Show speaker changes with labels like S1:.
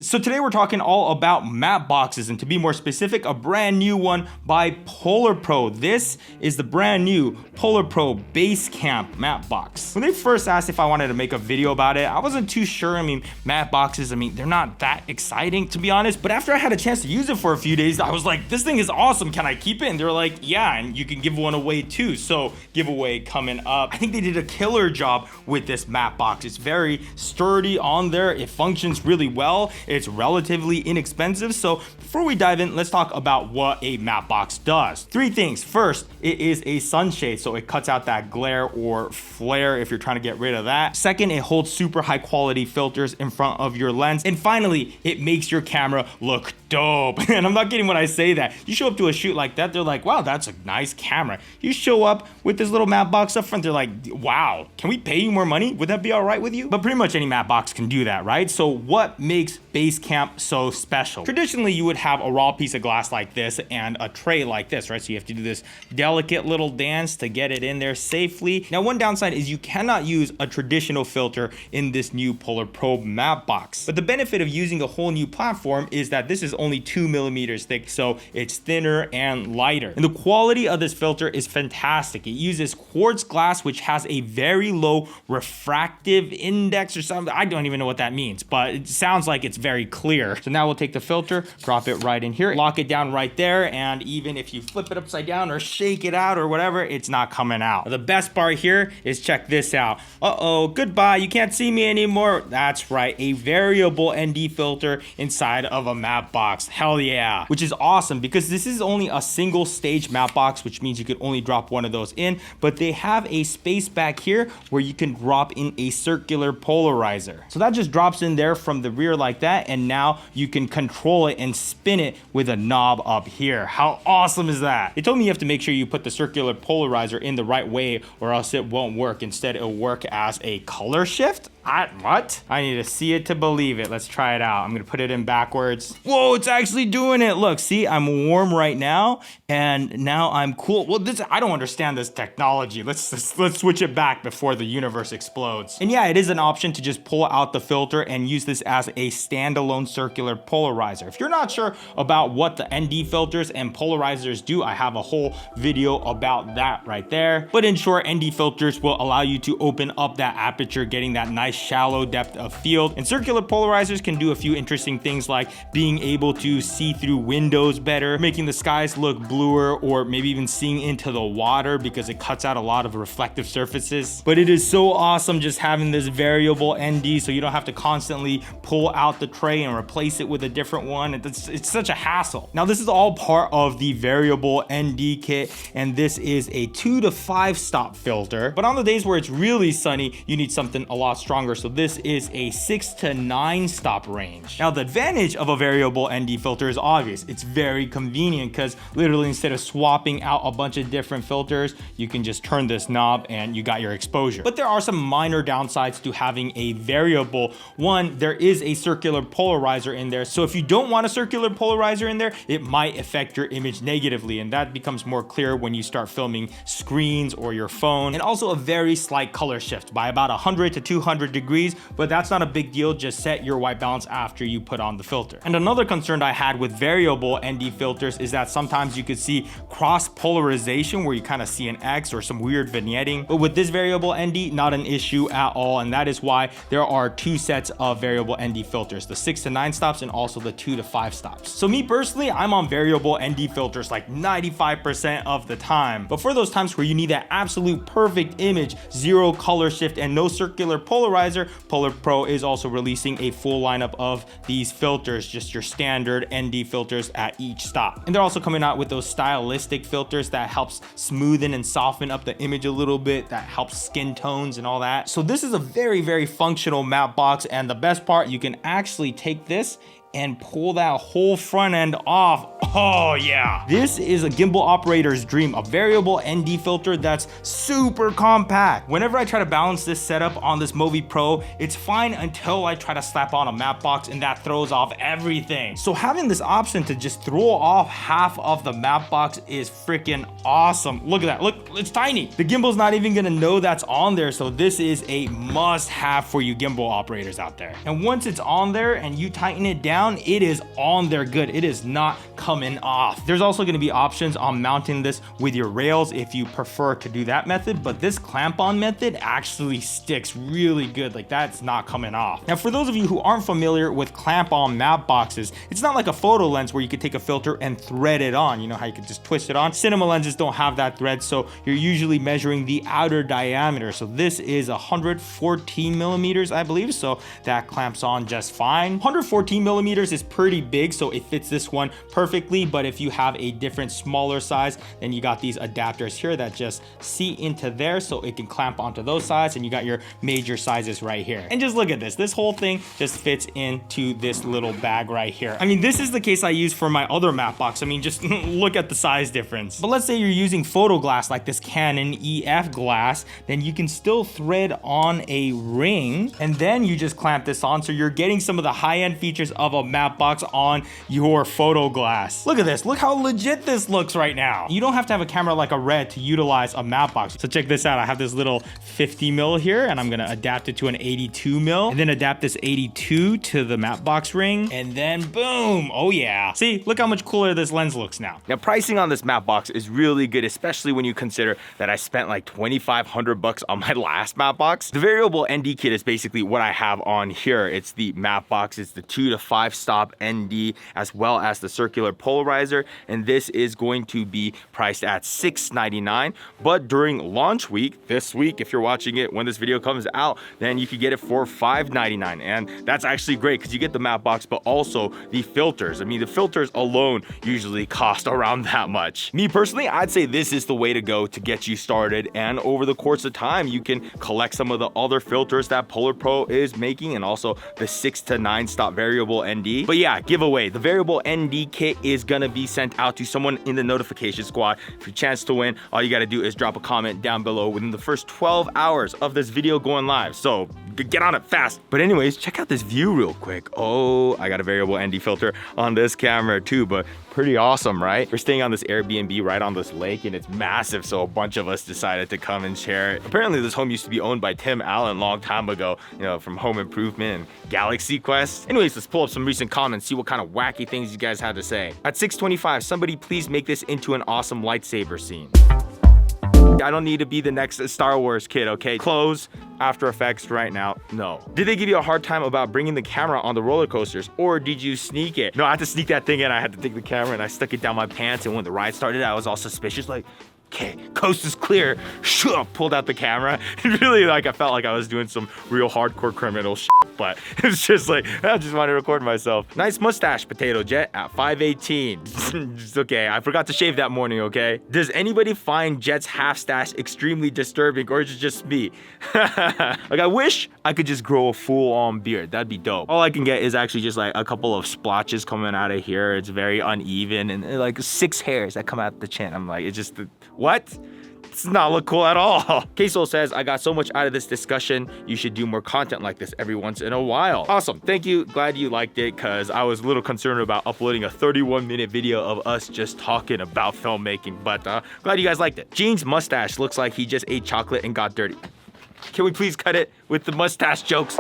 S1: So today we're talking all about matte boxes, and to be more specific, a brand new one by PolarPro. This is the brand new PolarPro Basecamp matte box. When they first asked if I wanted to make a video about it, I wasn't too sure. Matte boxes, they're not that exciting to be honest, but after I had a chance to use it for a few days, I was like, this thing is awesome, can I keep it? And they're like, yeah, and you can give one away too. So giveaway coming up. I think they did a killer job with this matte box. It's very sturdy on there, it functions really well. It's relatively inexpensive. So before we dive in, let's talk about what a matte box does. Three things. First, it is a sunshade, so it cuts out that glare or flare if you're trying to get rid of that. Second, it holds super high quality filters in front of your lens. And finally, it makes your camera look dope. And I'm not kidding when I say that. You show up to a shoot like that, they're like, wow, that's a nice camera. You show up with this little matte box up front, they're like, wow, can we pay you more money? Would that be all right with you? But pretty much any matte box can do that, right? So what makes Basecamp so special? Traditionally, you would have a raw piece of glass like this and a tray like this, right? So you have to do this delicate little dance to get it in there safely. Now, one downside is you cannot use a traditional filter in this new PolarPro matte box. But the benefit of using a whole new platform is that this is only 2 millimeters thick, so it's thinner and lighter. And the quality of this filter is fantastic. It uses quartz glass, which has a very low refractive index or something. I don't even know what that means, but it sounds like it's very clear. So now we'll take the filter, drop it right in here, lock it down right there, and even if you flip it upside down or shake it out or whatever, it's not coming out. The best part here is check this out. Uh-oh, goodbye, you can't see me anymore. That's right, a variable ND filter inside of a matte box. Hell yeah. Which is awesome because this is only a single stage matte box, which means you could only drop one of those in, but they have a space back here where you can drop in a circular polarizer. So that just drops in there from the rear like that, and now you can control it and spin it with a knob up here. How awesome is that? They told me you have to make sure you put the circular polarizer in the right way or else it won't work. Instead, it'll work as a color shift. What? I need to see it to believe it. Let's try it out. I'm gonna put it in backwards. Whoa, it's actually doing it. Look, see, I'm warm right now, and now I'm cool. Well, I don't understand this technology. Let's switch it back before the universe explodes. And yeah, it is an option to just pull out the filter and use this as a standalone circular polarizer. If you're not sure about what the ND filters and polarizers do, I have a whole video about that right there. But in short, ND filters will allow you to open up that aperture, getting that nice shallow depth of field. And circular polarizers can do a few interesting things like being able to see through windows better, making the skies look bluer, or maybe even seeing into the water because it cuts out a lot of reflective surfaces. But it is so awesome just having this variable ND so you don't have to constantly pull out the tray and replace it with a different one. It's such a hassle. Now, this is all part of the variable ND kit, and this is a 2 to 5 stop filter. But on the days where it's really sunny, you need something a lot stronger. So this is a 6 to 9 stop range. Now, the advantage of a variable ND filter is obvious. It's very convenient because literally instead of swapping out a bunch of different filters, you can just turn this knob and you got your exposure. But there are some minor downsides to having a variable. One, there is a circular polarizer in there. So if you don't want a circular polarizer in there, it might affect your image negatively. And that becomes more clear when you start filming screens or your phone. And also a very slight color shift by about 100 to 200 degrees, but that's not a big deal. Just set your white balance after you put on the filter. And another concern I had with variable ND filters is that sometimes you could see cross polarization where you kind of see an X or some weird vignetting. But with this variable ND, not an issue at all. And that is why there are two sets of variable ND filters, the 6 to 9 stops and also the 2 to 5 stops. So me personally, I'm on variable ND filters like 95% of the time. But for those times where you need that absolute perfect image, zero color shift and no circular polarizer, PolarPro is also releasing a full lineup of these filters, just your standard ND filters at each stop. And they're also coming out with those stylistic filters that helps smoothen and soften up the image a little bit, that helps skin tones and all that. So this is a very, very functional matte box, and the best part, you can actually take this and pull that whole front end off. Oh yeah. This is a gimbal operator's dream, a variable ND filter that's super compact. Whenever I try to balance this setup on this Movi Pro, it's fine until I try to slap on a matte box and that throws off everything. So having this option to just throw off half of the matte box is freaking awesome. Look at that, look, it's tiny. The gimbal's not even gonna know that's on there, so this is a must have for you gimbal operators out there. And once it's on there and you tighten it down, it is on there good. It is not coming off. There's also gonna be options on mounting this with your rails if you prefer to do that method, but this clamp on method actually sticks really good. Like, that's not coming off. Now, for those of you who aren't familiar with clamp on matte boxes, it's not like a photo lens where you could take a filter and thread it on. You know how you could just twist it on? Cinema lenses don't have that thread, so you're usually measuring the outer diameter. So this is 114 millimeters, I believe, so that clamps on just fine. 114 millimeters is pretty big, so it fits this one perfectly, but if you have a different smaller size, then you got these adapters here that just seat into there so it can clamp onto those sides, and you got your major sizes right here. And just look at this whole thing just fits into this little bag right here. I mean, this is the case I use for my other matte box. I mean, just look at the size difference. But let's say you're using photo glass like this Canon EF glass, then you can still thread on a ring and then you just clamp this on, so you're getting some of the high-end features of a matte box on your photo glass. Look at this, look how legit this looks right now. You don't have to have a camera like a Red to utilize a matte box. So check this out, I have this little 50 mil here and I'm gonna adapt it to an 82 mil and then adapt this 82 to the matte box ring, and then boom, oh yeah. See, look how much cooler this lens looks now. Now, pricing on this matte box is really good, especially when you consider that I spent like 2,500 bucks on my last matte box. The variable ND kit is basically what I have on here. It's the matte box, it's the 2 to 5 stop ND, as well as the circular polarizer, and this is going to be priced at $699. But during launch week, this week, if you're watching it when this video comes out, then you could get it for $599, and that's actually great because you get the matte box, but also the filters. I mean, the filters alone usually cost around that much. Me personally, I'd say this is the way to go to get you started, and over the course of time, you can collect some of the other filters that PolarPro is making, and also the 6 to 9 stop variable ND. But yeah, giveaway, the variable ND kit is gonna be sent out to someone in the notification squad. For your chance to win, all you gotta do is drop a comment down below within the first 12 hours of this video going live. So get on it fast. But anyways, check out this view real quick. Oh, I got a variable ND filter on this camera too, but pretty awesome, right? We're staying on this Airbnb right on this lake, and it's massive, so a bunch of us decided to come and share it. Apparently this home used to be owned by Tim Allen a long time ago, you know, from Home Improvement and Galaxy Quest. Anyways, let's pull up some recent comments, see what kind of wacky things you guys had to say. At 625, somebody please make this into an awesome lightsaber scene. I don't need to be the next Star Wars kid, okay? Close After Effects right now, no. Did they give you a hard time about bringing the camera on the roller coasters, or did you sneak it? No, I had to sneak that thing in. I had to take the camera and I stuck it down my pants, and when the ride started, I was all suspicious, like, okay, coast is clear. Pulled out the camera. Really, like, I felt like I was doing some real hardcore criminal shit, but it was just like, I just wanted to record myself. Nice mustache, Potato Jet, at 518. It's okay, I forgot to shave that morning, okay? Does anybody find Jet's half stash extremely disturbing, or is it just me? Like, I wish I could just grow a full-on beard. That'd be dope. All I can get is actually just like a couple of splotches coming out of here. It's very uneven, and like 6 hairs that come out the chin. I'm like, it's just, what? Does not look cool at all. K-Soul says, I got so much out of this discussion. You should do more content like this every once in a while. Awesome, thank you. Glad you liked it, because I was a little concerned about uploading a 31-minute video of us just talking about filmmaking, but glad you guys liked it. Gene's mustache looks like he just ate chocolate and got dirty. Can we please cut it with the mustache jokes?